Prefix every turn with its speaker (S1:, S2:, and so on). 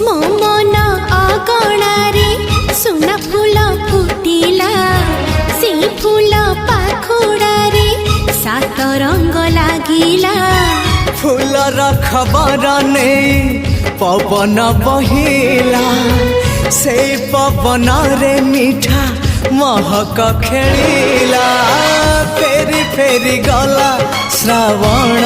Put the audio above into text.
S1: मो मन अगणारे सुना फूल फुटिला से फूल पाखुड़ारे सात रंग लागिला
S2: फूलर खबर नहीं पवन बहिला से पवन रे मीठा महक खेलिला फेरी फेरी गला श्रावण